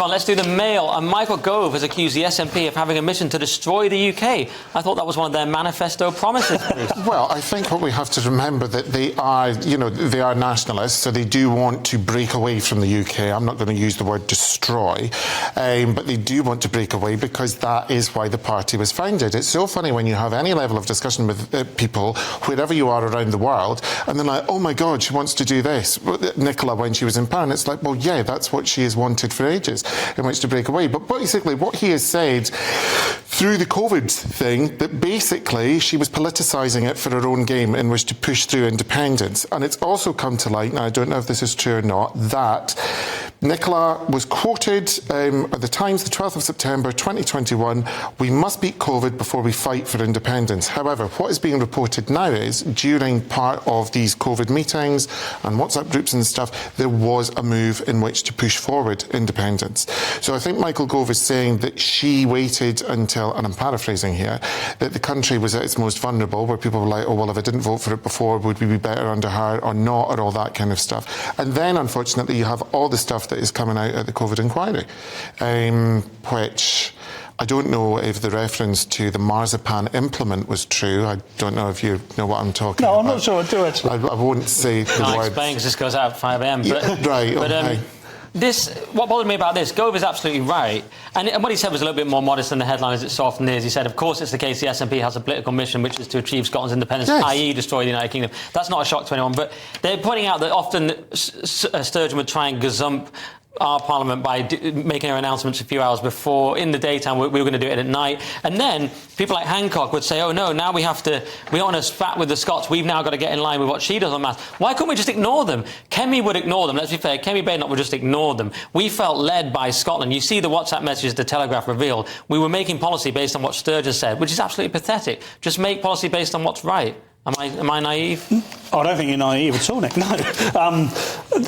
on, let's do the Mail. And Michael Gove has accused the SNP of having a mission to destroy the UK. I thought that was one of their manifesto promises. Well, I think what we have to remember that they are, they are nationalists, so they do want to break away from the UK. I'm not going to use the word destroy, but they do want to break away because that is why the party was founded. It's so funny when you have any level of discussion with people, wherever you are around the world, and they're like, oh my God, she wants to do this. Nicola, when she was in power, and it's like, well, yeah, that's what she has wanted for ages, in which to break away. But basically, what he has said through the COVID thing, that basically she was politicising it for her own game in which to push through independence. And it's also come to light, now I don't know if this is true or not, that Nicola was quoted at the Times, the 12th of September 2021, we must beat COVID before we fight for independence. However, what is being reported now is, during part of these COVID meetings and WhatsApp groups and stuff, there was a move in which to push forward independence. So I think Michael Gove is saying that she waited until, and I'm paraphrasing here, that the country was at its most vulnerable, where people were like, oh, well, if I didn't vote for it before, would we be better under her or not, or all that kind of stuff. And then, unfortunately, you have all the stuff that is coming out at the COVID inquiry, which I don't know if the reference to the marzipan implement was true. I don't know if you know what I'm talking about. No, I'm not sure I do, actually. I won't say the word. I'll explain, because this goes out at 5 a.m. But, yeah, right, okay. What bothered me about this, Gove is absolutely right. And what he said was a little bit more modest than the headline as it so often is. He said, of course, it's the case the SNP has a political mission, which is to achieve Scotland's independence, yes, i.e. destroy the United Kingdom. That's not a shock to anyone. But they're pointing out that often Sturgeon would try and gazump our Parliament by making her announcements a few hours before. In the daytime, we were going to do it at night. And then people like Hancock would say, oh no, now we don't want to spat with the Scots, we've now got to get in line with what she does on maths. Why couldn't we just ignore them? Kemi would ignore them, let's be fair. Kemi Badenoch would just ignore them. We felt led by Scotland. You see the WhatsApp messages the Telegraph revealed. We were making policy based on what Sturgeon said, which is absolutely pathetic. Just make policy based on what's right. Am I naive? I don't think you're naive at all, Nick. No.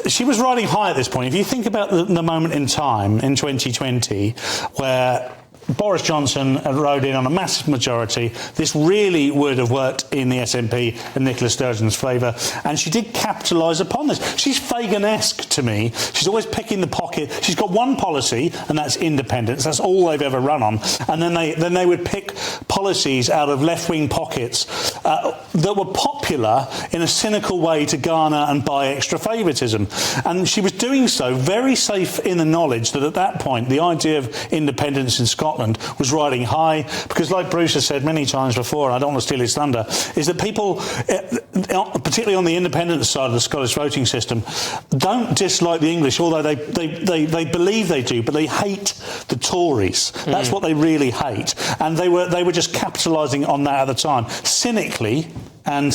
She was riding high at this point. If you think about the moment in time in 2020 where Boris Johnson rode in on a massive majority, this really would have worked in the SNP and Nicola Sturgeon's favour, and she did capitalise upon this. She's Fagan-esque to me. She's always picking the pocket. She's got one policy, and that's independence. That's all they've ever run on. And then they would pick policies out of left-wing pockets that were popular in a cynical way to garner and buy extra favouritism. And she was doing so very safe in the knowledge that at that point the idea of independence in Scotland was riding high, because like Bruce has said many times before, and I don't want to steal his thunder, is that people, particularly on the independence side of the Scottish voting system, don't dislike the English, although they believe they do, but they hate the Tories. That's what they really hate. And they were just capitalising on that at the time, cynically, and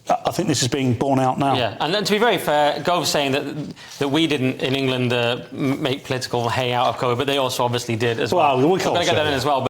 I think this is being borne out now. Yeah, and then to be very fair, Gove's saying that we didn't in England make political hay out of COVID, but they also obviously did as well. Well, we're going to get that in as well.